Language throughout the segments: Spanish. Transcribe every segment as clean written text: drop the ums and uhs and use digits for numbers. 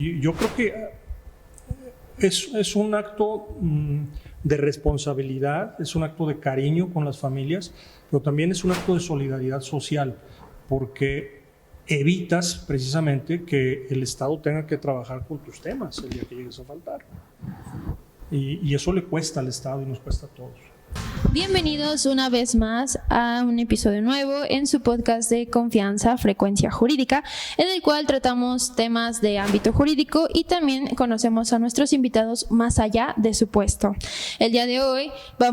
Yo creo que es un acto de responsabilidad, es un acto de cariño con las familias, pero también es un acto de solidaridad social, porque evitas precisamente que el Estado tenga que trabajar con tus temas el día que llegues a faltar. Y eso le cuesta al Estado y nos cuesta a todos. Bienvenidos una vez más a un episodio nuevo en su podcast de confianza, Frecuencia Jurídica, en el cual tratamos temas de ámbito jurídico y también conocemos a nuestros invitados más allá de su puesto. El día de hoy va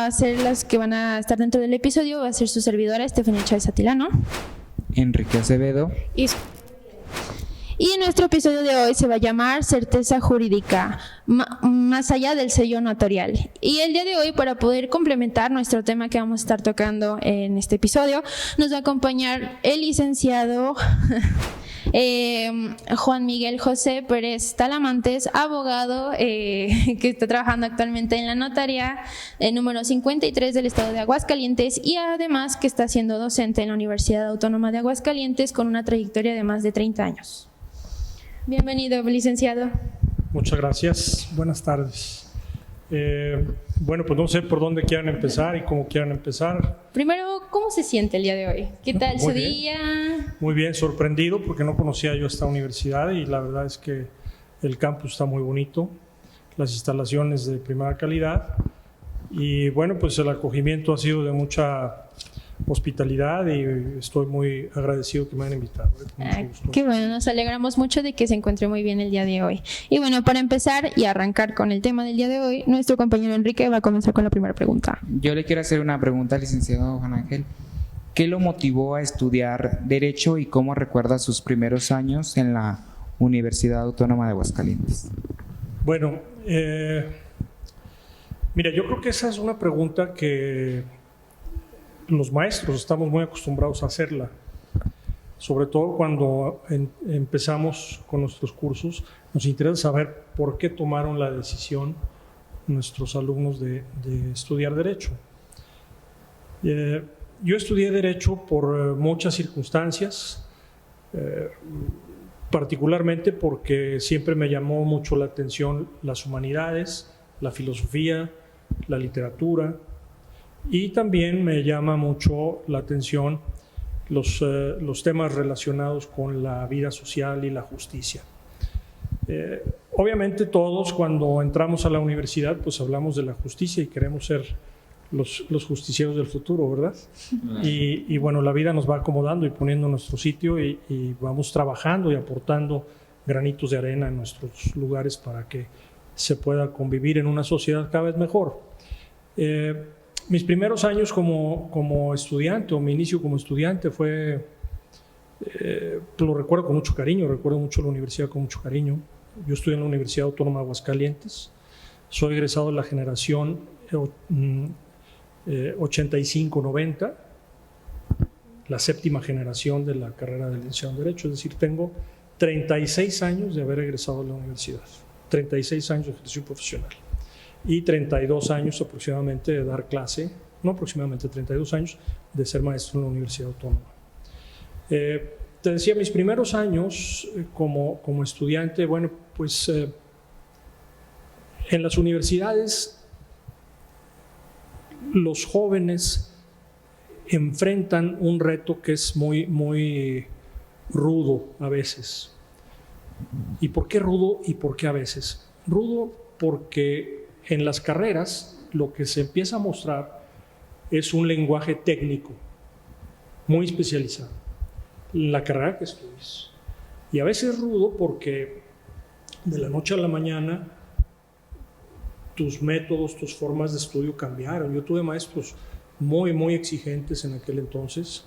a ser las que van a estar dentro del episodio, va a ser su servidora Estefanía Chávez Atilano, Enrique Acevedo y nuestro episodio de hoy se va a llamar Certeza Jurídica, más allá del sello notarial. Y el día de hoy, para poder complementar nuestro tema que vamos a estar tocando en este episodio, nos va a acompañar el licenciado Juan Miguel José Pérez Talamantes, abogado que está trabajando actualmente en la notaría número 53 del estado de Aguascalientes y además que está siendo docente en la Universidad Autónoma de Aguascalientes con una trayectoria de más de 30 años. Bienvenido, licenciado. Muchas gracias. Buenas tardes. Pues no sé por dónde quieran empezar y cómo quieran empezar. Primero, ¿cómo se siente el día de hoy? ¿Qué tal su día? Muy bien, sorprendido porque no conocía yo esta universidad y la verdad es que el campus está muy bonito, las instalaciones de primera calidad y bueno, pues el acogimiento ha sido de mucha hospitalidad y estoy muy agradecido que me hayan invitado. Qué bueno, nos alegramos mucho de que se encuentre muy bien el día de hoy. Y bueno, para empezar y arrancar con el tema del día de hoy, nuestro compañero Enrique va a comenzar con la primera pregunta. Yo le quiero hacer una pregunta al licenciado Juan Ángel. ¿Qué lo motivó a estudiar Derecho y cómo recuerda sus primeros años en la Universidad Autónoma de Aguascalientes? Bueno, mira, yo creo que esa es una pregunta que los maestros estamos muy acostumbrados a hacerla, sobre todo cuando empezamos con nuestros cursos. Nos interesa saber por qué tomaron la decisión nuestros alumnos de estudiar Derecho. Yo estudié Derecho por muchas circunstancias, particularmente porque siempre me llamó mucho la atención las humanidades, la filosofía, la literatura. Y también me llama mucho la atención los temas relacionados con la vida social y la justicia. Obviamente todos cuando entramos a la universidad pues hablamos de la justicia y queremos ser los justicieros del futuro, ¿verdad? Y bueno, la vida nos va acomodando y poniendo en nuestro sitio y vamos trabajando y aportando granitos de arena en nuestros lugares para que se pueda convivir en una sociedad cada vez mejor. Mis primeros años como estudiante, o mi inicio como estudiante fue, lo recuerdo con mucho cariño, recuerdo mucho la universidad con mucho cariño. Yo estudié en la Universidad Autónoma de Aguascalientes, soy egresado de la generación 85-90, la séptima generación de la carrera de licenciado en Derecho, es decir, tengo 36 años de haber egresado de la universidad, 36 años de ejercicio profesional. Y 32 años aproximadamente de dar clase, no aproximadamente 32 años de ser maestro en la Universidad Autónoma. Te decía, mis primeros años como estudiante, bueno, pues en las universidades los jóvenes enfrentan un reto que es muy, muy rudo a veces. ¿Y por qué rudo y por qué a veces? Rudo porque en las carreras lo que se empieza a mostrar es un lenguaje técnico muy especializado, la carrera que estudies. Y a veces es rudo porque de la noche a la mañana tus métodos, tus formas de estudio cambiaron. Yo tuve maestros muy, muy exigentes en aquel entonces,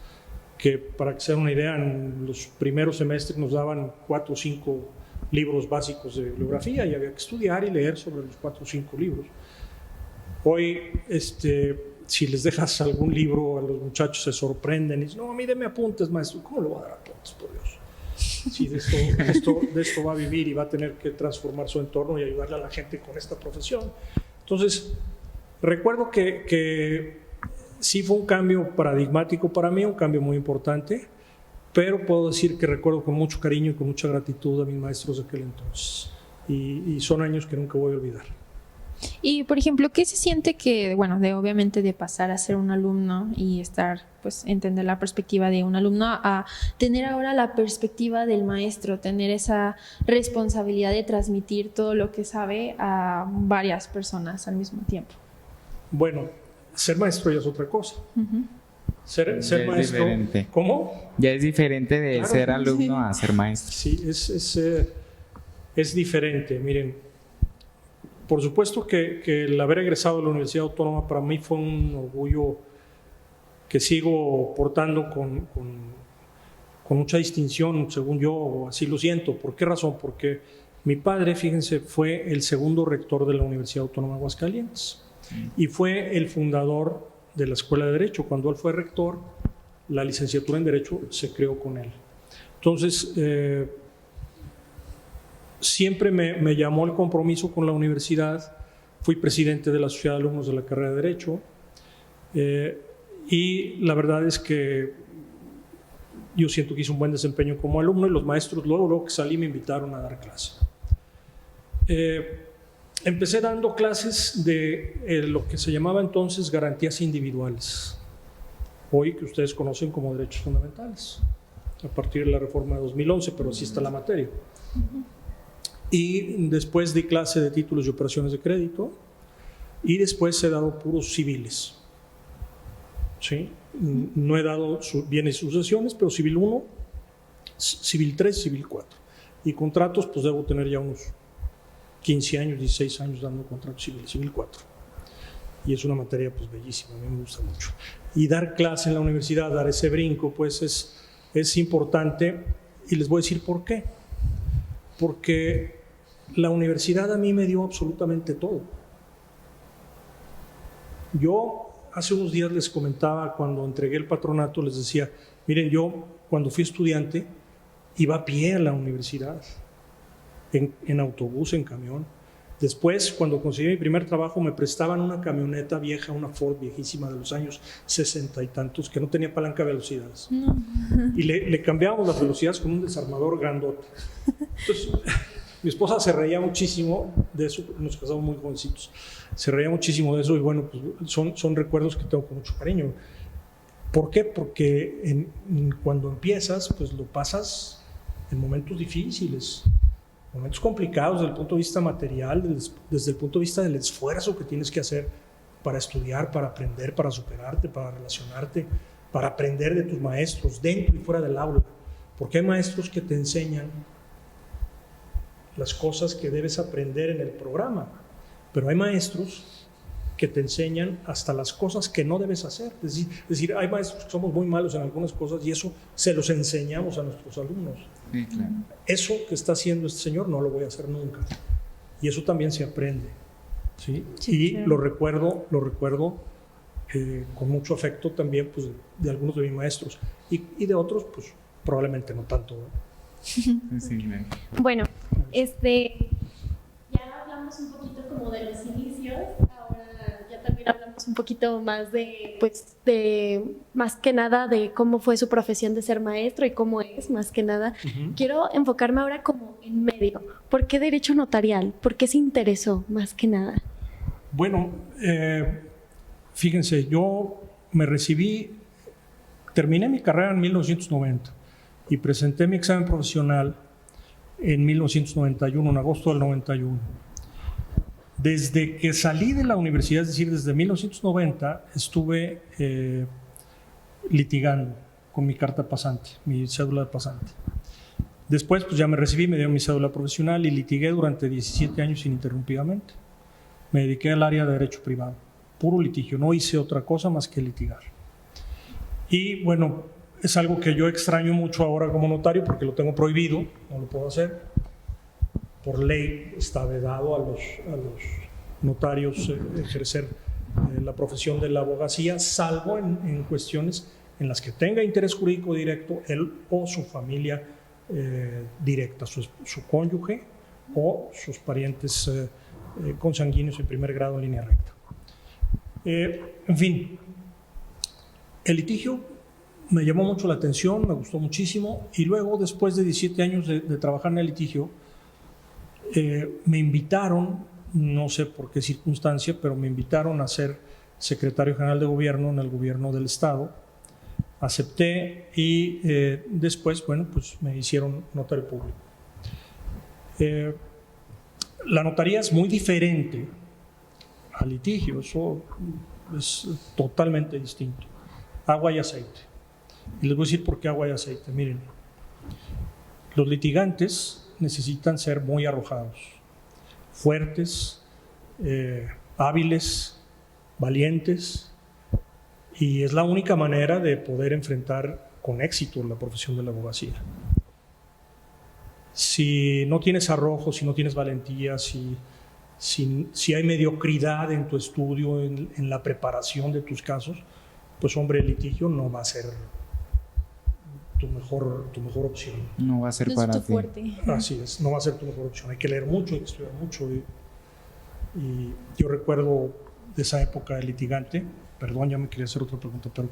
que para que se den una idea, en los primeros semestres nos daban 4 o 5 libros básicos de bibliografía y había que estudiar y leer sobre los 4 o 5 libros. Hoy, si les dejas algún libro, a los muchachos se sorprenden y dicen, no, a mí deme apuntes, maestro. ¿Cómo le voy a dar apuntes, por Dios? Si de esto va a vivir y va a tener que transformar su entorno y ayudarle a la gente con esta profesión. Entonces, recuerdo que sí fue un cambio paradigmático para mí, un cambio muy importante. pero puedo decir que recuerdo con mucho cariño y con mucha gratitud a mis maestros de aquel entonces. Y son años que nunca voy a olvidar. Y, por ejemplo, ¿qué se siente que, bueno, obviamente de pasar a ser un alumno y estar, pues, entender la perspectiva de un alumno a tener ahora la perspectiva del maestro, tener esa responsabilidad de transmitir todo lo que sabe a varias personas al mismo tiempo? Bueno, ser maestro ya es otra cosa. Uh-huh. Ser Ya maestro. es diferente. ¿Cómo? Ya es diferente de Claro, ser alumno sí. a ser maestro. Sí, es diferente. Miren, por supuesto que el haber egresado de la Universidad Autónoma para mí fue un orgullo que sigo portando con mucha distinción, según yo, así lo siento. ¿Por qué razón? Porque mi padre, fíjense, fue el segundo rector de la Universidad Autónoma de Aguascalientes y fue el fundador de la Escuela de Derecho. Cuando él fue rector, la licenciatura en Derecho se creó con él. Entonces, siempre me llamó el compromiso con la universidad. Fui presidente de la Sociedad de Alumnos de la carrera de Derecho y la verdad es que yo siento que hice un buen desempeño como alumno y los maestros luego que salí me invitaron a dar clase. Empecé dando clases de lo que se llamaba entonces garantías individuales, hoy que ustedes conocen como derechos fundamentales, a partir de la reforma de 2011, pero así está la materia. Y después di clase de títulos y operaciones de crédito y después he dado puros civiles. ¿Sí? No he dado bienes y sucesiones, pero civil 1, civil 3, civil 4. Y contratos, pues debo tener ya unos 15 años, 16 años dando contratos civiles, civil 4. Y es una materia pues bellísima, a mí me gusta mucho. Y dar clase en la universidad, dar ese brinco, pues es importante y les voy a decir por qué. Porque la universidad a mí me dio absolutamente todo. Yo hace unos días les comentaba, cuando entregué el patronato, les decía, miren, yo cuando fui estudiante iba a pie a la universidad, en autobús, en camión. Después, cuando conseguí mi primer trabajo, me prestaban una camioneta vieja, una Ford viejísima de los años 60 y tantos, que no tenía palanca de velocidades. No. Y le cambiábamos las velocidades con un desarmador grandote. Entonces, mi esposa se reía muchísimo de eso, nos casamos muy jovencitos, se reía muchísimo de eso y bueno, pues son recuerdos que tengo con mucho cariño. ¿Por qué? Porque cuando empiezas, pues lo pasas en momentos difíciles, momentos complicados desde el punto de vista material, desde el punto de vista del esfuerzo que tienes que hacer para estudiar, para aprender, para superarte, para relacionarte, para aprender de tus maestros dentro y fuera del aula, porque hay maestros que te enseñan las cosas que debes aprender en el programa, pero hay maestros que te enseñan hasta las cosas que no debes hacer. Es decir, hay maestros que somos muy malos en algunas cosas y eso se los enseñamos a nuestros alumnos. Sí, claro. Eso que está haciendo este señor no lo voy a hacer nunca. Y eso también se aprende. ¿Sí? Sí, y claro. lo recuerdo con mucho afecto también pues, de algunos de mis maestros. Y de otros, pues probablemente no tanto. Sí, claro. Bueno, ya hablamos un poquito como de los inicios, ahora ya también hablamos un poquito más más que nada de cómo fue su profesión de ser maestro y cómo es, más que nada. Uh-huh. Quiero enfocarme ahora como en medio. ¿Por qué derecho notarial? ¿Por qué se interesó, más que nada? Bueno, fíjense, yo me terminé mi carrera en 1990 y presenté mi examen profesional en 1991, en agosto del 91. Desde que salí de la universidad, es decir, desde 1990, estuve litigando con mi carta pasante, mi cédula de pasante. Después, pues ya me recibí, me dieron mi cédula profesional y litigué durante 17 años ininterrumpidamente. Me dediqué al área de derecho privado, puro litigio, no hice otra cosa más que litigar. Y bueno, es algo que yo extraño mucho ahora como notario porque lo tengo prohibido, no lo puedo hacer. Por ley está vedado a los notarios ejercer la profesión de la abogacía, salvo en cuestiones en las que tenga interés jurídico directo él o su familia directa, su cónyuge o sus parientes consanguíneos en primer grado en línea recta. En fin, el litigio me llamó mucho la atención, me gustó muchísimo, y luego, después de 17 años de trabajar en el litigio, me invitaron, no sé por qué circunstancia, pero me invitaron a ser secretario general de gobierno en el gobierno del estado. Acepté y después, bueno, pues me hicieron notario público. La notaría es muy diferente al litigio, eso es totalmente distinto. Agua y aceite. Y les voy a decir por qué agua y aceite. Miren, los litigantes necesitan ser muy arrojados, fuertes, hábiles, valientes, y es la única manera de poder enfrentar con éxito la profesión de la abogacía. Si no tienes arrojo, si no tienes valentía, si hay mediocridad en tu estudio, en la preparación de tus casos, pues hombre, el litigio no va a ser tu mejor opción. No va a ser No para es tu ti. fuerte. Así es, no va a ser tu mejor opción. Hay que leer mucho, hay que estudiar mucho. Y yo recuerdo de esa época de litigante, perdón, ya me quería hacer otra pregunta, pero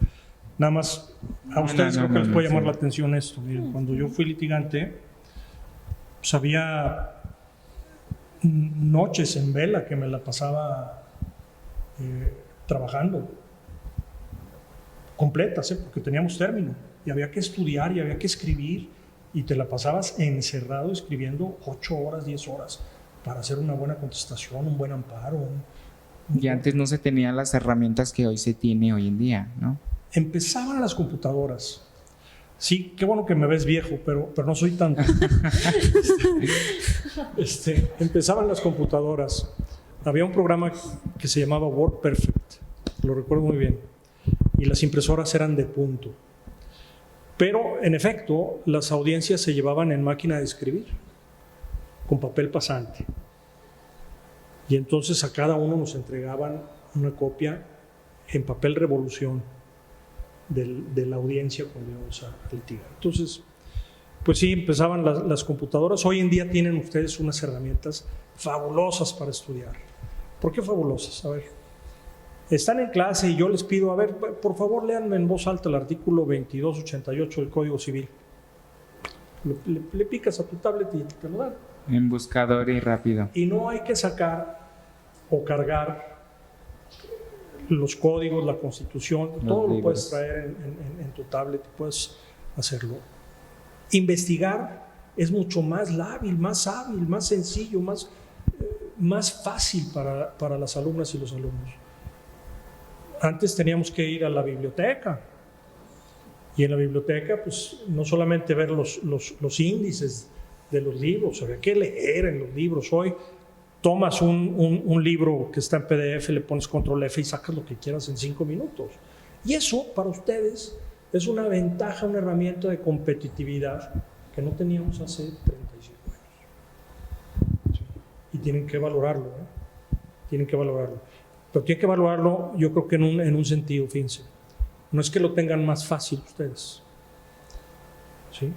nada más a ustedes creo que les puede llamar la atención esto. Miren, cuando yo fui litigante, pues había noches en vela que me la pasaba trabajando completas, porque teníamos término y había que estudiar y había que escribir, y te la pasabas encerrado escribiendo 8 horas, 10 horas para hacer una buena contestación, un buen amparo. Y antes no se tenían las herramientas que hoy se tiene hoy en día, ¿no? Empezaban las computadoras. Sí, qué bueno que me ves viejo, pero no soy tanto. Empezaban las computadoras. Había un programa que se llamaba WordPerfect, lo recuerdo muy bien, y las impresoras eran de punto. Pero, en efecto, las audiencias se llevaban en máquina de escribir, con papel pasante. Y entonces a cada uno nos entregaban una copia en papel revolución de la audiencia cuando íbamos a litigar. Entonces, pues sí, empezaban las computadoras. Hoy en día tienen ustedes unas herramientas fabulosas para estudiar. ¿Por qué fabulosas? A ver, están en clase y yo les pido, a ver, por favor, lean en voz alta el artículo 2288 del Código Civil. Le picas a tu tablet y te lo dan. En buscador y rápido. Y no hay que sacar o cargar los códigos, la Constitución, todo lo puedes traer en tu tablet, puedes hacerlo. Investigar es mucho más hábil, más sencillo, más fácil para las alumnas y los alumnos. Antes teníamos que ir a la biblioteca, y en la biblioteca pues no solamente ver los índices de los libros, había que leer en los libros. Hoy tomas un libro que está en PDF, le pones control F y sacas lo que quieras en 5 minutos. Y eso para ustedes es una ventaja, una herramienta de competitividad que no teníamos hace 35 años. Sí. Y tienen que valorarlo, ¿eh? Tienen que valorarlo. Pero tienen que valorarlo, yo creo que en un sentido, fíjense. No es que lo tengan más fácil ustedes, ¿sí?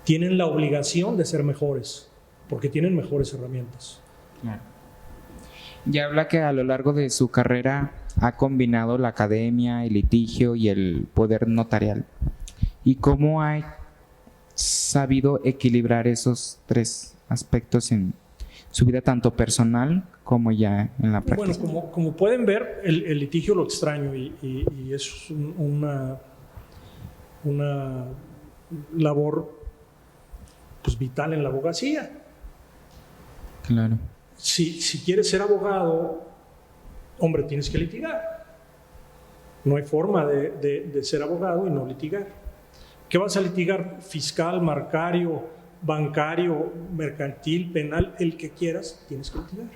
Tienen la obligación de ser mejores, porque tienen mejores herramientas. Claro. Y habla que a lo largo de su carrera ha combinado la academia, el litigio y el poder notarial. ¿Y cómo ha sabido equilibrar esos 3 aspectos en su vida, tanto personal como ya en la práctica? Bueno, como pueden ver, el litigio lo extraño y es una labor pues vital en la abogacía. Claro. Si quieres ser abogado, hombre, tienes que litigar. No hay forma de ser abogado y no litigar. ¿Qué vas a litigar? Fiscal, marcario, bancario, mercantil, penal, el que quieras, tienes que litigar.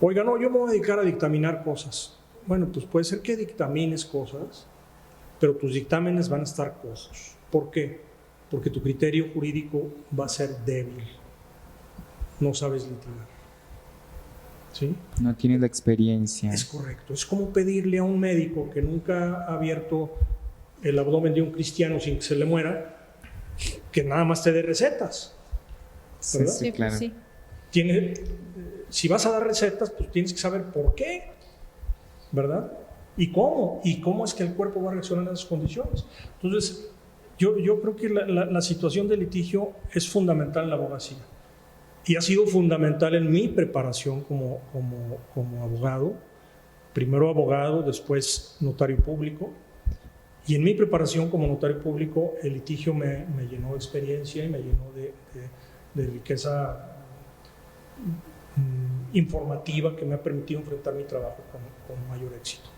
Oiga, no, yo me voy a dedicar a dictaminar cosas. Bueno, pues puede ser que dictamines cosas, pero tus dictámenes van a estar cojos. ¿Por qué? Porque tu criterio jurídico va a ser débil. No sabes litigar. ¿Sí? No tienes la experiencia. Es correcto. Es como pedirle a un médico que nunca ha abierto el abdomen de un cristiano sin que se le muera, que nada más te dé recetas. ¿Verdad? Sí, claro. Sí. Si vas a dar recetas, pues tienes que saber por qué, ¿verdad? ¿Y cómo? ¿Y cómo es que el cuerpo va a reaccionar en esas condiciones? Entonces, yo creo que la situación de litigio es fundamental en la abogacía. Y ha sido fundamental en mi preparación como abogado. Primero abogado, después notario público. Y en mi preparación como notario público, el litigio me llenó de experiencia y me llenó de riqueza informativa que me ha permitido enfrentar mi trabajo con mayor éxito.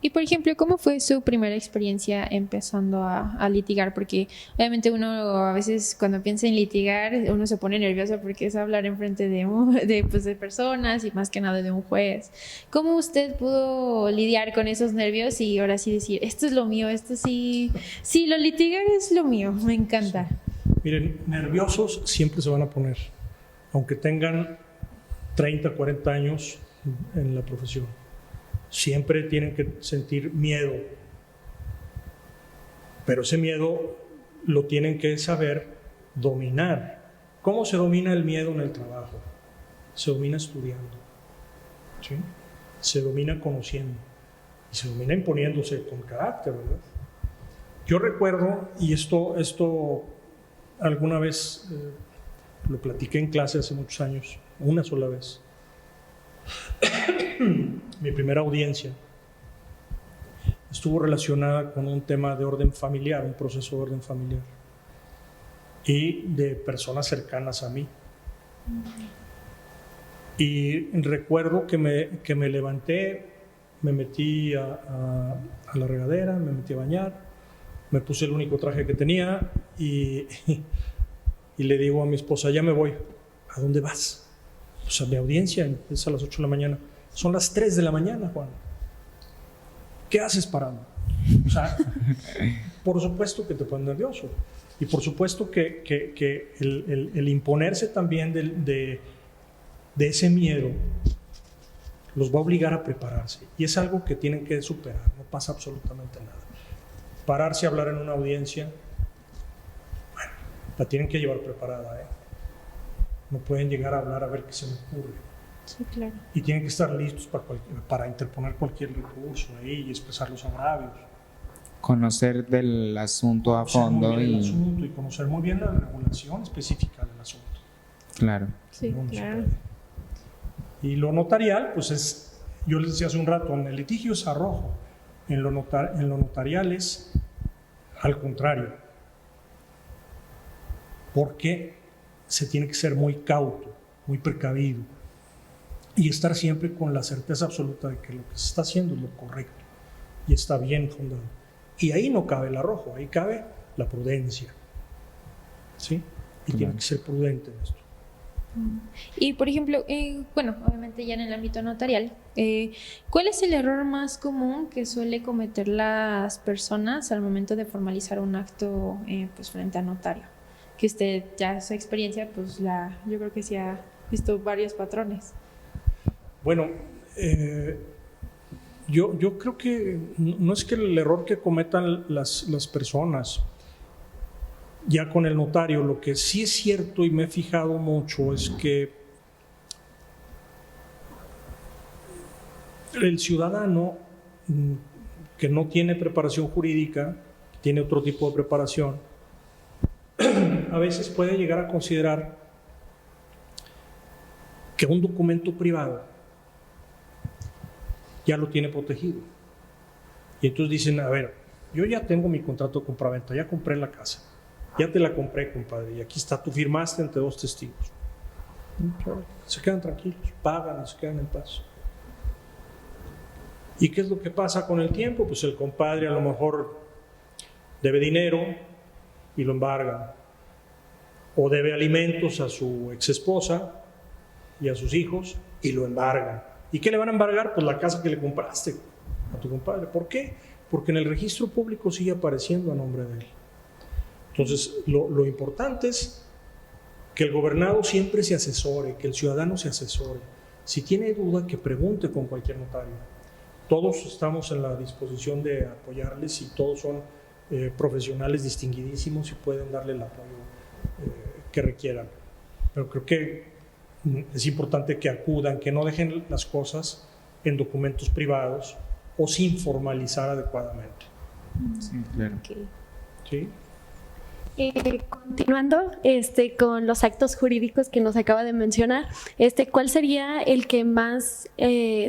Y por ejemplo, ¿cómo fue su primera experiencia empezando a litigar? Porque obviamente uno a veces cuando piensa en litigar, uno se pone nervioso porque es hablar enfrente de personas y más que nada de un juez. ¿Cómo usted pudo lidiar con esos nervios y ahora sí decir, esto es lo mío, esto sí, lo litigar es lo mío, me encanta? Miren, nerviosos siempre se van a poner, aunque tengan 30, 40 años en la profesión. Siempre tienen que sentir miedo, pero ese miedo lo tienen que saber dominar. ¿Cómo se domina el miedo en el trabajo? Se domina estudiando, ¿sí? Se domina conociendo y se domina imponiéndose con carácter, ¿verdad? Yo recuerdo, y esto alguna vez lo platiqué en clase hace muchos años, una sola vez. Mi primera audiencia estuvo relacionada con un tema de orden familiar, un proceso de orden familiar y de personas cercanas a mí. Y recuerdo que me levanté, me metí a la regadera, me metí a bañar, me puse el único traje que tenía y le digo a mi esposa, ya me voy. ¿A dónde vas? O sea, mi audiencia es a las 8 de la mañana. Son las 3 de la mañana, Juan. ¿Qué haces parando? O sea, por supuesto que te pones nervioso. Y por supuesto que el imponerse también de ese miedo los va a obligar a prepararse. Y es algo que tienen que superar. No pasa absolutamente nada. Pararse a hablar en una audiencia, bueno, la tienen que llevar preparada, ¿eh? No pueden llegar a hablar a ver qué se me ocurre. Sí, claro. Y tienen que estar listos para interponer cualquier recurso ahí y expresar los agravios. Conocer del asunto a fondo y conocer muy bien la regulación específica del asunto. Claro. Sí, claro. Y lo notarial, pues es, yo les decía hace un rato, en el litigio es arrojo, en lo notarial es al contrario. Porque se tiene que ser muy cauto, muy precavido y estar siempre con la certeza absoluta de que lo que se está haciendo es lo correcto y está bien fundado. Y ahí no cabe el arrojo, ahí cabe la prudencia, ¿sí? Y tiene que ser prudente en esto. Y por ejemplo, bueno, obviamente ya en el ámbito notarial, ¿cuál es el error más común que suele cometer las personas al momento de formalizar un acto pues frente a notario? Que usted ya su experiencia, pues yo creo que sí ha visto varios patrones. Bueno, yo creo que no es que el error que cometan las personas ya con el notario, lo que sí es cierto y me he fijado mucho es que el ciudadano que no tiene preparación jurídica, tiene otro tipo de preparación, a veces puede llegar a considerar que un documento privado ya lo tiene protegido. Y entonces dicen, a ver, yo ya tengo mi contrato de compraventa, ya compré la casa, ya te la compré, compadre, y aquí está, tú firmaste ante 2 testigos. Se quedan tranquilos, pagan y se quedan en paz. ¿Y qué es lo que pasa con el tiempo? Pues el compadre a lo mejor debe dinero y lo embargan, o debe alimentos a su exesposa y a sus hijos y lo embargan. ¿Y qué le van a embargar? Pues la casa que le compraste a tu compadre. ¿Por qué? Porque en el registro público sigue apareciendo a nombre de él. Entonces, lo importante es que el gobernado siempre se asesore, que el ciudadano se asesore. Si tiene duda, que pregunte con cualquier notario. Todos estamos en la disposición de apoyarles y todos son profesionales distinguidísimos y pueden darle el apoyo que requieran. Pero creo que es importante que acudan, que no dejen las cosas en documentos privados o sin formalizar adecuadamente. Sí, claro. Ok. ¿Sí? Continuando con los actos jurídicos que nos acaba de mencionar, ¿cuál sería el que más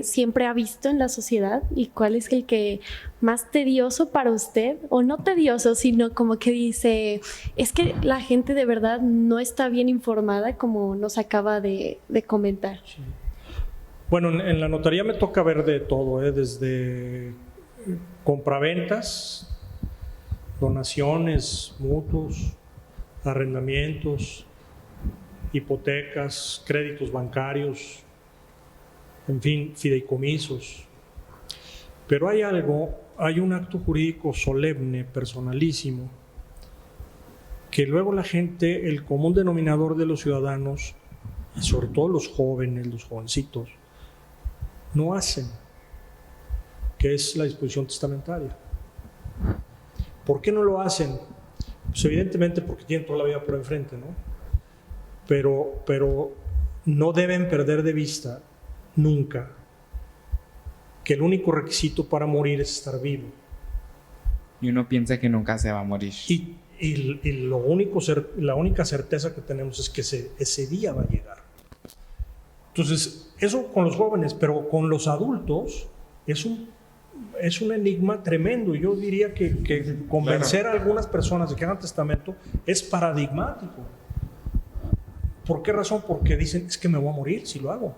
siempre ha visto en la sociedad y cuál es el que más tedioso para usted? O no tedioso, sino como que dice, es que la gente de verdad no está bien informada, como nos acaba de comentar. Sí. Bueno, en la notaría me toca ver de todo, desde compraventas, donaciones, mutuos, arrendamientos, hipotecas, créditos bancarios, en fin, fideicomisos. Pero hay un acto jurídico solemne, personalísimo, que luego la gente, el común denominador de los ciudadanos, y sobre todo los jóvenes, los jovencitos, no hacen, que es la disposición testamentaria. ¿Por qué no lo hacen? Pues evidentemente porque tienen toda la vida por enfrente, ¿no? Pero no deben perder de vista nunca que el único requisito para morir es estar vivo. Y uno piensa que nunca se va a morir. Y la única certeza que tenemos es que ese día va a llegar. Entonces, eso con los jóvenes, pero con los adultos es un enigma tremendo. Yo diría que convencer a algunas personas de que hagan testamento es paradigmático. ¿Por qué razón? Porque dicen, es que me voy a morir si lo hago.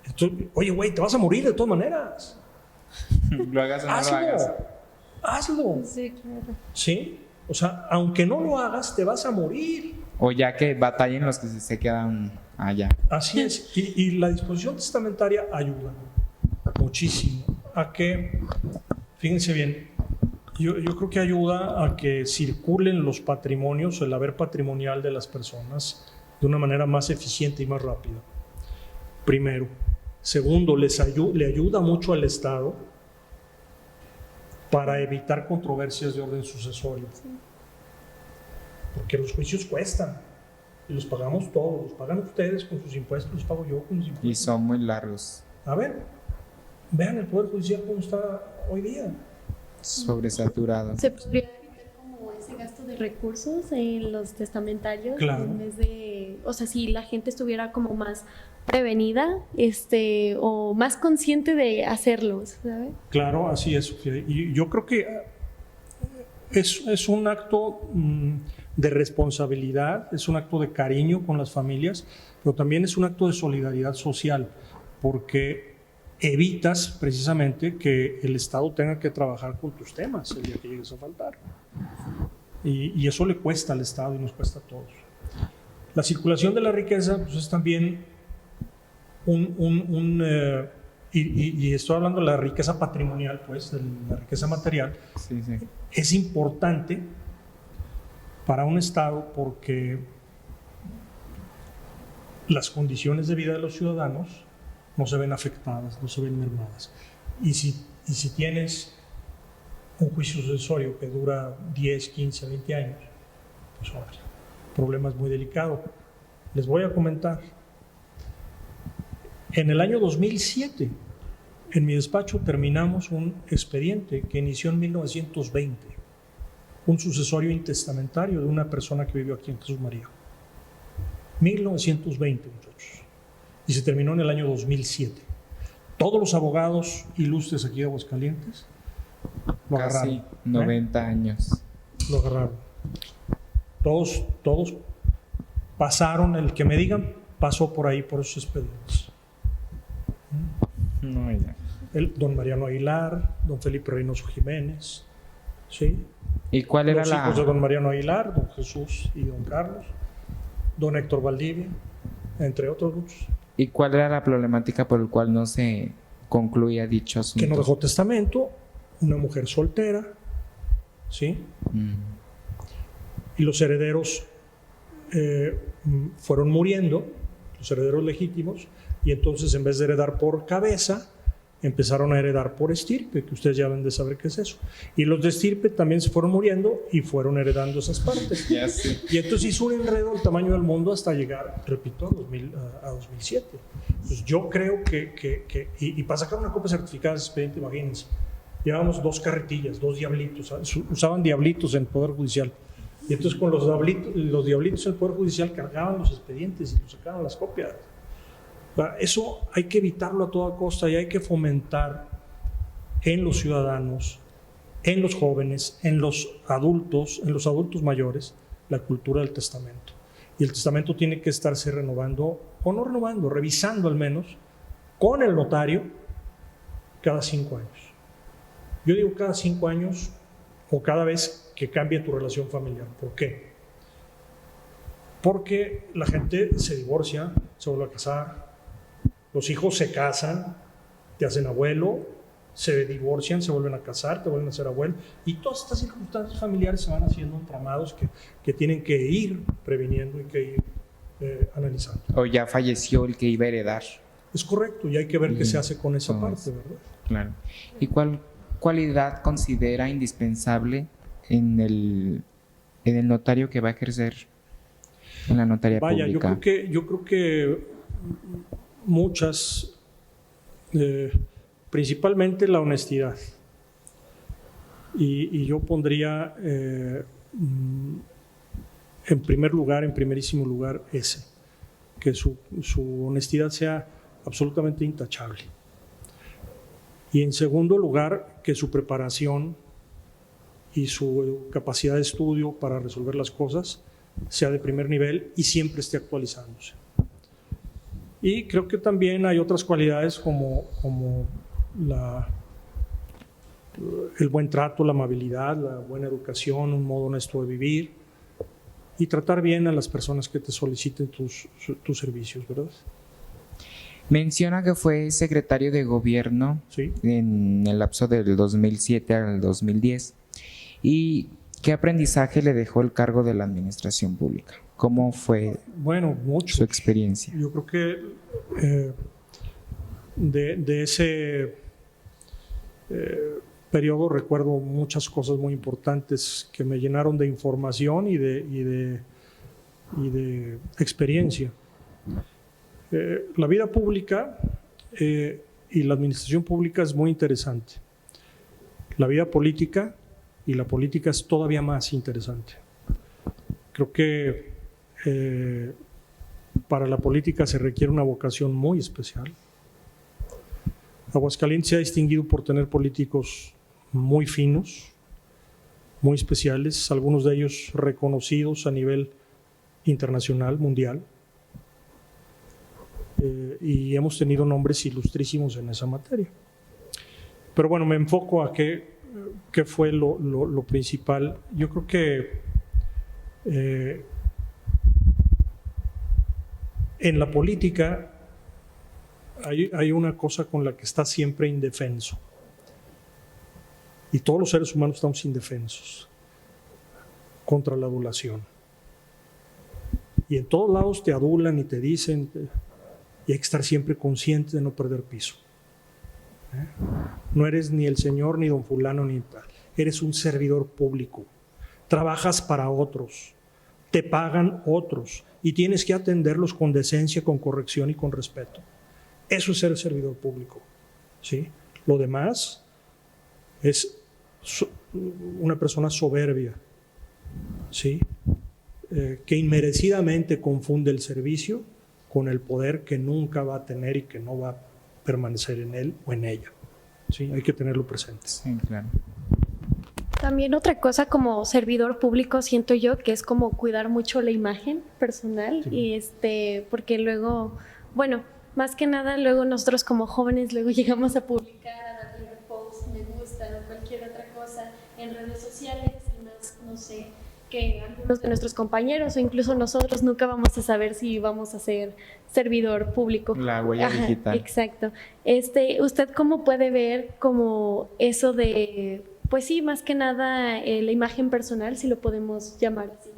Entonces, oye, güey, te vas a morir de todas maneras. Lo hagas o no lo hagas. Hazlo. Sí, claro. ¿Sí? O sea, aunque no lo hagas, te vas a morir. O ya que batallen los que se quedan allá. Así es. Y la disposición testamentaria ayuda muchísimo a que, fíjense bien, yo creo que ayuda a que circulen los patrimonios, el haber patrimonial de las personas de una manera más eficiente y más rápida. Primero. Segundo, le ayuda mucho al Estado para evitar controversias de orden sucesorio. Sí. Porque los juicios cuestan y los pagamos todos, los pagan ustedes con sus impuestos, los pago yo con mis impuestos. Y son muy largos. A ver, vean el Poder Judicial cómo está hoy día. Sobresaturado. ¿Se podría evitar como ese gasto de recursos en los testamentarios? Claro. En vez de, o sea, si la gente estuviera como más prevenida, o más consciente de hacerlo, ¿sabes? Claro, así es, Sofía. Y yo creo que es un acto de responsabilidad, es un acto de cariño con las familias, pero también es un acto de solidaridad social, porque evitas precisamente que el Estado tenga que trabajar con tus temas el día que llegues a faltar. Y eso le cuesta al Estado y nos cuesta a todos. La circulación de la riqueza pues, es también y estoy hablando de la riqueza patrimonial, pues, de la riqueza material. Sí, sí. Es importante para un Estado porque las condiciones de vida de los ciudadanos no se ven afectadas, no se ven mermadas. Y si tienes un juicio sucesorio que dura 10, 15, 20 años, pues ahora, el problema es muy delicado. Les voy a comentar. En el año 2007, en mi despacho terminamos un expediente que inició en 1920, un sucesorio intestamentario de una persona que vivió aquí en Jesús María. 1920, muchachos. Y se terminó en el año 2007. Todos los abogados ilustres aquí de Aguascalientes lo agarraron. Casi 90 años. Lo agarraron. Todos pasaron, el que me digan, pasó por ahí, por esos expedientes. No, ya. Don Mariano Aguilar, don Felipe Reynoso Jiménez, ¿sí? ¿Y cuál era los la...? hijos de don Mariano Aguilar, don Jesús y don Carlos, don Héctor Valdivia, entre otros muchos. ¿Y cuál era la problemática por la cual no se concluía dicho asunto? Que no dejó testamento, una mujer soltera, ¿sí? Y los herederos fueron muriendo, los herederos legítimos, y entonces en vez de heredar por cabeza, empezaron a heredar por estirpe, que ustedes ya deben de saber qué es eso. Y los de estirpe también se fueron muriendo y fueron heredando esas partes. Ya sé. Y entonces hizo un enredo del tamaño del mundo hasta llegar, repito, a 2007. Entonces yo creo y para sacar una copia certificada de ese expediente, imagínense, llevábamos 2 carretillas, 2 diablitos, usaban diablitos en el Poder Judicial. Y entonces con los diablitos en el Poder Judicial cargaban los expedientes y los sacaban las copias. Eso hay que evitarlo a toda costa y hay que fomentar en los ciudadanos, en los jóvenes, en los adultos mayores, la cultura del testamento. Y el testamento tiene que estarse renovando, o no renovando, revisando al menos, con el notario cada 5 años. Yo digo cada 5 años o cada vez que cambie tu relación familiar. ¿Por qué? Porque la gente se divorcia, se vuelve a casar, los hijos se casan, te hacen abuelo, se divorcian, se vuelven a casar, te vuelven a ser abuelo, y todas estas circunstancias familiares se van haciendo entramados que tienen que ir previniendo y que ir analizando. O ya falleció el que iba a heredar. Es correcto, y hay que ver qué se hace con esa parte, ¿verdad? Claro. ¿Y cuál cualidad considera indispensable en el notario que va a ejercer en la notaría pública? Yo creo que muchas, principalmente la honestidad. Y yo pondría en primerísimo lugar que su honestidad sea absolutamente intachable. Y en segundo lugar, que su preparación y su capacidad de estudio para resolver las cosas sea de primer nivel y siempre esté actualizándose. Y creo que también hay otras cualidades como el buen trato, la amabilidad, la buena educación, un modo honesto de vivir y tratar bien a las personas que te soliciten tus servicios, ¿verdad? Menciona que fue secretario de gobierno, Sí. En el lapso del 2007 al 2010. ¿Y qué aprendizaje le dejó el cargo de la administración pública? ¿Cómo fue mucho su experiencia? Yo creo que de ese periodo recuerdo muchas cosas muy importantes que me llenaron de información y de experiencia. La vida pública y la administración pública es muy interesante. La vida política y la política es todavía más interesante. Creo que para la política se requiere una vocación muy especial. Aguascalientes se ha distinguido por tener políticos muy finos, muy especiales, algunos de ellos reconocidos a nivel internacional, mundial. Y hemos tenido nombres ilustrísimos en esa materia. Pero bueno, me enfoco a qué fue lo principal. Yo creo que en la política hay una cosa con la que está siempre indefenso. Y todos los seres humanos estamos indefensos contra la adulación. Y en todos lados te adulan y te dicen, y hay que estar siempre consciente de no perder piso. No eres ni el señor, ni don fulano, ni tal. Eres un servidor público. Trabajas para otros. Te pagan otros. Y tienes que atenderlos con decencia, con corrección y con respeto. Eso es ser servidor público. ¿Sí? Lo demás es una persona soberbia, ¿sí? Que inmerecidamente confunde el servicio con el poder que nunca va a tener y que no va a permanecer en él o en ella. ¿Sí? Hay que tenerlo presente. Sí, claro. También otra cosa como servidor público siento yo que es como cuidar mucho la imagen personal. Sí. Y porque luego, bueno, más que nada luego nosotros como jóvenes luego llegamos a publicar, a darle repost, me gusta o cualquier otra cosa en redes sociales y más, no sé, que algunos de nuestros compañeros o incluso nosotros nunca vamos a saber si vamos a ser servidor público. La huella digital. Exacto. ¿Usted cómo puede ver como eso de, pues sí, más que nada la imagen personal, si lo podemos llamar así?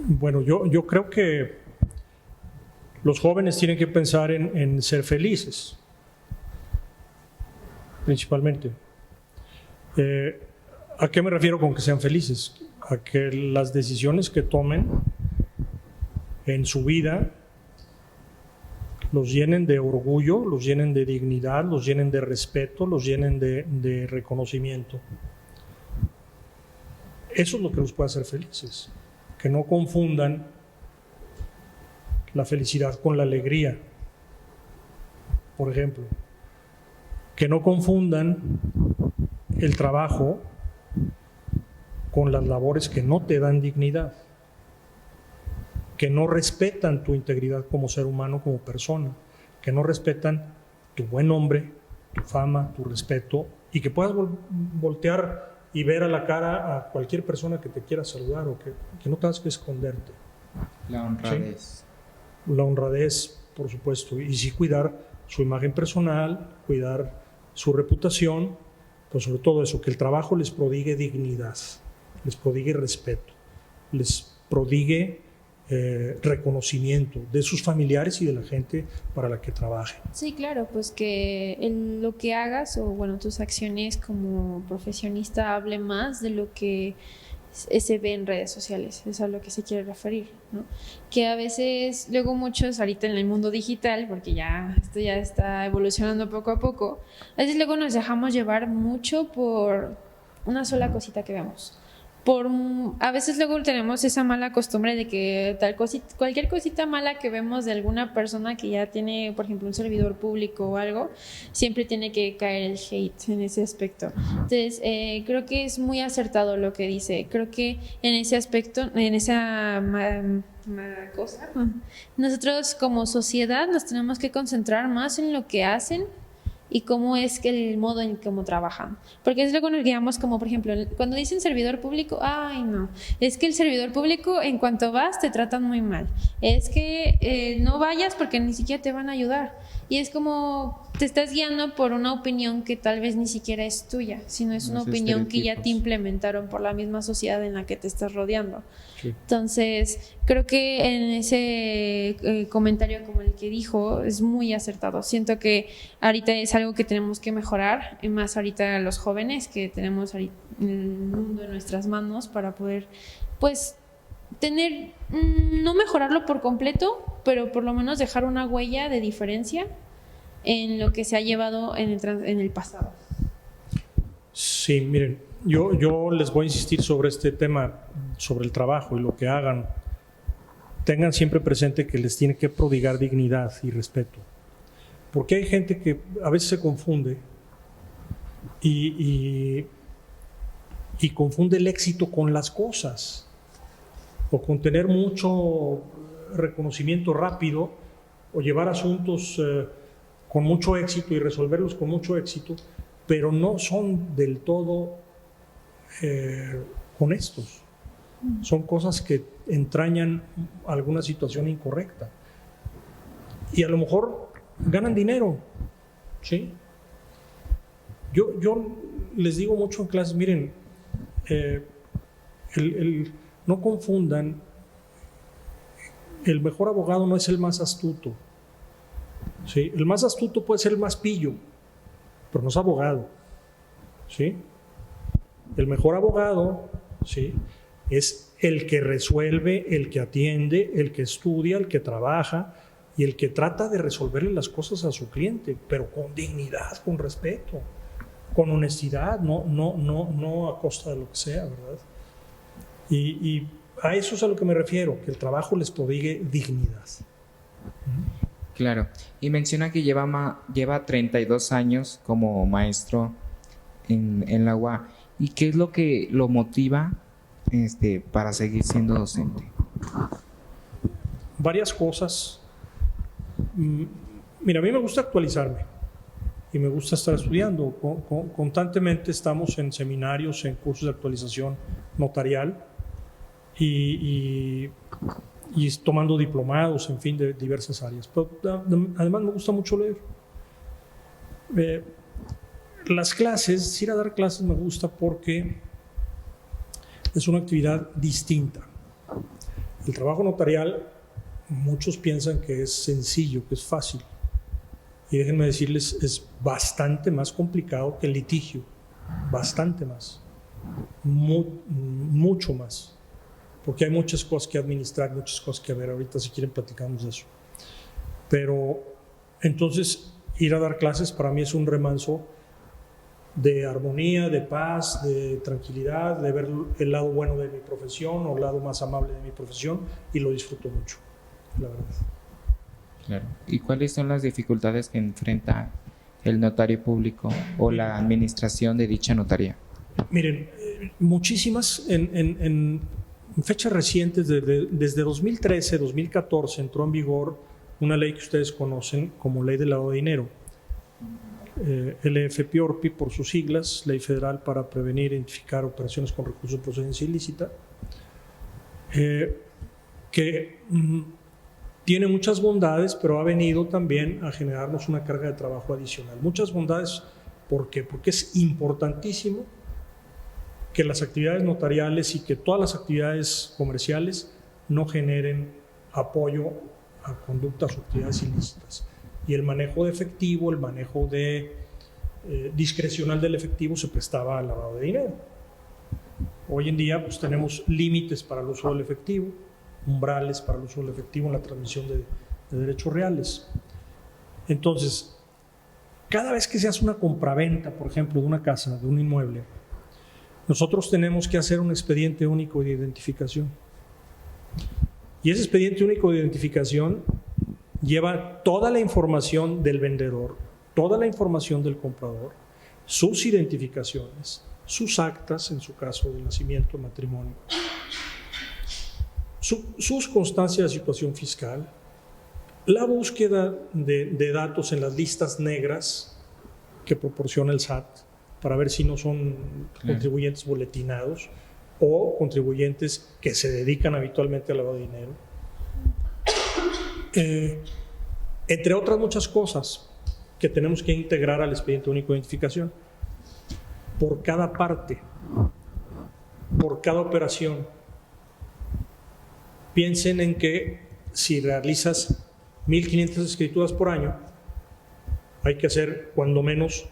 Bueno, yo creo que los jóvenes tienen que pensar en ser felices. principalmente. ¿A qué me refiero con que sean felices? A que las decisiones que tomen en su vida los llenen de orgullo, los llenen de dignidad, los llenen de respeto, los llenen de reconocimiento. Eso es lo que los puede hacer felices. Que no confundan la felicidad con la alegría, por ejemplo. Que no confundan el trabajo con las labores que no te dan dignidad, que no respetan tu integridad como ser humano, como persona, que no respetan tu buen nombre, tu fama, tu respeto, y que puedas voltear y ver a la cara a cualquier persona que te quiera saludar, o que no tengas que esconderte. La honradez. ¿Sí? La honradez, por supuesto, y sí cuidar su imagen personal, cuidar su reputación, pero sobre todo eso, que el trabajo les prodigue dignidad, les prodigue respeto, les prodigue reconocimiento de sus familiares y de la gente para la que trabaje. Sí, claro, pues que lo que hagas o bueno, tus acciones como profesionista hable más de lo que se ve en redes sociales, es a lo que se quiere referir, ¿no? Que a veces, luego muchos ahorita en el mundo digital, porque esto ya está evolucionando poco a poco, a veces luego nos dejamos llevar mucho por una sola cosita que vemos. A veces luego tenemos esa mala costumbre de que cualquier cosita mala que vemos de alguna persona que ya tiene, por ejemplo, un servidor público o algo, siempre tiene que caer el hate en ese aspecto. Entonces, creo que es muy acertado lo que dice. Creo que en ese aspecto, en esa cosa, nosotros como sociedad nos tenemos que concentrar más en lo que hacen y cómo es que el modo en cómo trabajan. Porque es luego nos guiamos como, por ejemplo, cuando dicen servidor público, ay no, es que el servidor público en cuanto vas te tratan muy mal. Es que no vayas porque ni siquiera te van a ayudar. Y es como te estás guiando por una opinión que tal vez ni siquiera es tuya, sino es una opinión que ya te implementaron por la misma sociedad en la que te estás rodeando. Sí. Entonces, creo que en ese comentario como el que dijo es muy acertado. Siento que ahorita es algo que tenemos que mejorar, y más ahorita los jóvenes que tenemos el mundo en nuestras manos para poder, pues, no mejorarlo por completo, pero por lo menos dejar una huella de diferencia en lo que se ha llevado en el pasado. Sí, miren, yo les voy a insistir sobre este tema, sobre el trabajo y lo que hagan. Tengan siempre presente que les tiene que prodigar dignidad y respeto, porque hay gente que a veces se confunde y confunde el éxito con las cosas, o con tener mucho reconocimiento rápido, o llevar asuntos con mucho éxito y resolverlos con mucho éxito, pero no son del todo honestos. Son cosas que entrañan alguna situación incorrecta. Y a lo mejor ganan dinero, ¿sí? Yo les digo mucho en clases, miren, no confundan, el mejor abogado no es el más astuto, ¿sí? El más astuto puede ser el más pillo, pero no es abogado, ¿sí? El mejor abogado, ¿sí?, es el que resuelve, el que atiende, el que estudia, el que trabaja y el que trata de resolverle las cosas a su cliente, pero con dignidad, con respeto, con honestidad, no a costa de lo que sea, ¿verdad? Y a eso es a lo que me refiero, que el trabajo les prodigue dignidad. Claro, y menciona que lleva 32 años como maestro en la UA. ¿Y qué es lo que lo motiva para seguir siendo docente? Varias cosas. Mira, a mí me gusta actualizarme y me gusta estar estudiando. Constantemente estamos en seminarios, en cursos de actualización notarial y tomando diplomados, en fin, de diversas áreas. Pero además me gusta mucho leer. Las clases, ir a dar clases me gusta porque es una actividad distinta. El trabajo notarial, muchos piensan que es sencillo, que es fácil, Y déjenme decirles, es bastante más complicado que el litigio, bastante más, mucho más, porque hay muchas cosas que administrar, muchas cosas que ver. Ahorita si quieren platicamos de eso. Pero entonces ir a dar clases para mí es un remanso de armonía, de paz, de tranquilidad, de ver el lado bueno de mi profesión o el lado más amable de mi profesión, y lo disfruto mucho, la verdad. Claro. ¿Y cuáles son las dificultades que enfrenta el notario público o la administración de dicha notaría? Miren, muchísimas en fechas recientes, desde 2013, 2014, entró en vigor una ley que ustedes conocen como Ley del Lavado de Dinero. LFPORPI por sus siglas, Ley Federal para Prevenir e Identificar Operaciones con Recursos de Procedencia Ilícita, que tiene muchas bondades, pero ha venido también a generarnos una carga de trabajo adicional. Muchas bondades, ¿por qué? Porque es importantísimo que las actividades notariales y que todas las actividades comerciales no generen apoyo a conductas o actividades ilícitas. Y el manejo de efectivo, el manejo discrecional del efectivo se prestaba al lavado de dinero. Hoy en día pues tenemos límites para el uso del efectivo, umbrales para el uso del efectivo en la transmisión de derechos reales. Entonces, cada vez que se hace una compraventa, por ejemplo, de una casa, de un inmueble, nosotros tenemos que hacer un expediente único de identificación. Y ese expediente único de identificación lleva toda la información del vendedor, toda la información del comprador, sus identificaciones, sus actas, en su caso de nacimiento, matrimonio, sus constancias de situación fiscal, la búsqueda de datos en las listas negras que proporciona el SAT para ver si no son contribuyentes boletinados o contribuyentes que se dedican habitualmente al lavado de dinero. Entre otras muchas cosas que tenemos que integrar al expediente único de identificación. Por cada parte, por cada operación. Piensen en que si realizas 1.500 escrituras por año, hay que hacer cuando menos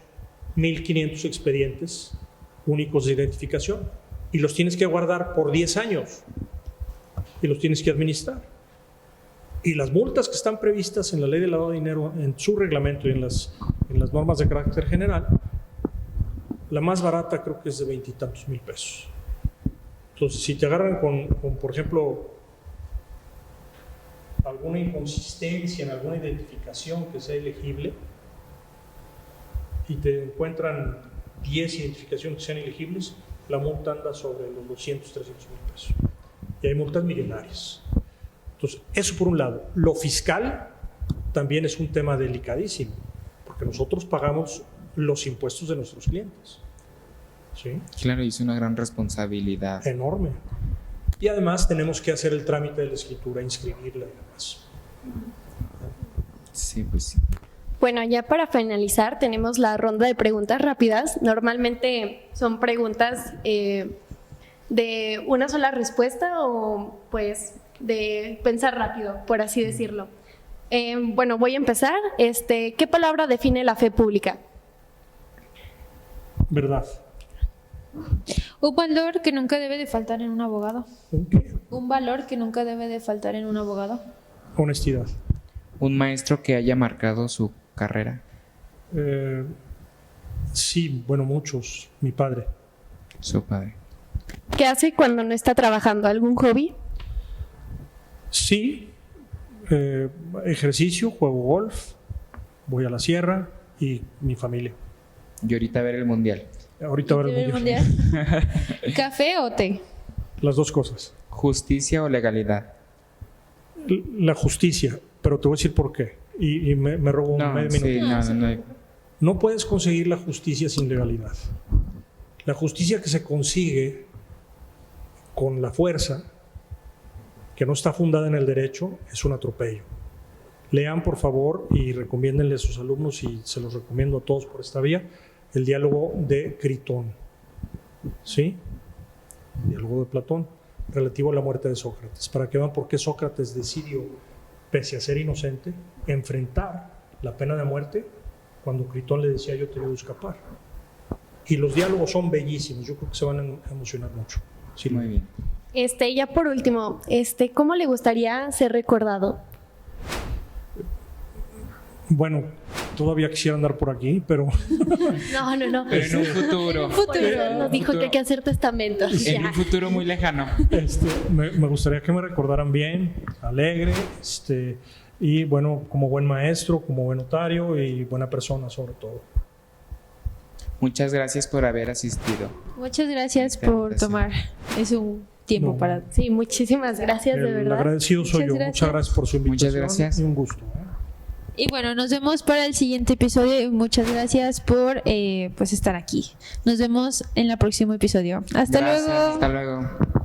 1.500 expedientes únicos de identificación, y los tienes que guardar por 10 años y los tienes que administrar. Y las multas que están previstas en la Ley de Lavado de Dinero, en su reglamento y en las normas de carácter general, la más barata creo que es de 20 y tantos mil pesos. Entonces, si te agarran con, por ejemplo, alguna inconsistencia en alguna identificación que sea elegible y te encuentran 10 identificaciones que sean elegibles, la multa anda sobre los 200, 300 mil pesos. Y hay multas millonarias. Entonces, eso por un lado. Lo fiscal también es un tema delicadísimo, porque nosotros pagamos los impuestos de nuestros clientes. ¿Sí? Claro, y es una gran responsabilidad. Enorme. Y además tenemos que hacer el trámite de la escritura, inscribirla y demás. Sí, pues sí. Bueno, ya para finalizar tenemos la ronda de preguntas rápidas. Normalmente son preguntas de una sola respuesta o pues de pensar rápido, por así decirlo. Bueno, voy a empezar. ¿Qué palabra define la fe pública? Verdad. Un valor que nunca debe de faltar en un abogado. ¿Un qué? Un valor que nunca debe de faltar en un abogado. Honestidad. Un maestro que haya marcado su carrera. Sí, bueno, muchos. Mi padre. Su padre. ¿Qué hace cuando no está trabajando? ¿Algún hobby? Sí, ejercicio, juego golf, voy a la sierra y mi familia. Y ahorita ver el mundial. Ahorita va el mundial. ¿Café o té? Las dos cosas. ¿Justicia o legalidad? La justicia, pero te voy a decir por qué. Y me robo un medio minuto. Sí, no. No puedes conseguir la justicia sin legalidad. La justicia que se consigue con la fuerza, que no está fundada en el derecho, es un atropello. Lean, por favor, y recomiéndenle a sus alumnos, y se los recomiendo a todos por esta vía, el diálogo de Critón, ¿sí? El diálogo de Platón, relativo a la muerte de Sócrates, para que vean por qué Sócrates decidió, pese a ser inocente, enfrentar la pena de muerte, cuando Critón le decía yo te ayudo a escapar. Y los diálogos son bellísimos, yo creo que se van a emocionar mucho. Sí, Muy bien. Ya por último, ¿cómo le gustaría ser recordado? Bueno, todavía quisiera andar por aquí, pero No. Pero en un futuro. Por eso nos dijo que hay que hacer testamentos. En un futuro muy lejano. me gustaría que me recordaran bien, alegre, y bueno, como buen maestro, como buen notario y buena persona sobre todo. Muchas gracias por haber asistido. Muchas gracias Esta por invitación. tomar un tiempo No. para... Sí, muchísimas gracias, de El verdad. agradecido soy Muchas yo. gracias. Muchas gracias por su invitación. Muchas gracias. Y un gusto. Y bueno, nos vemos para el siguiente episodio y muchas gracias por pues estar aquí. Nos vemos en el próximo episodio. Hasta Gracias, luego. Hasta luego.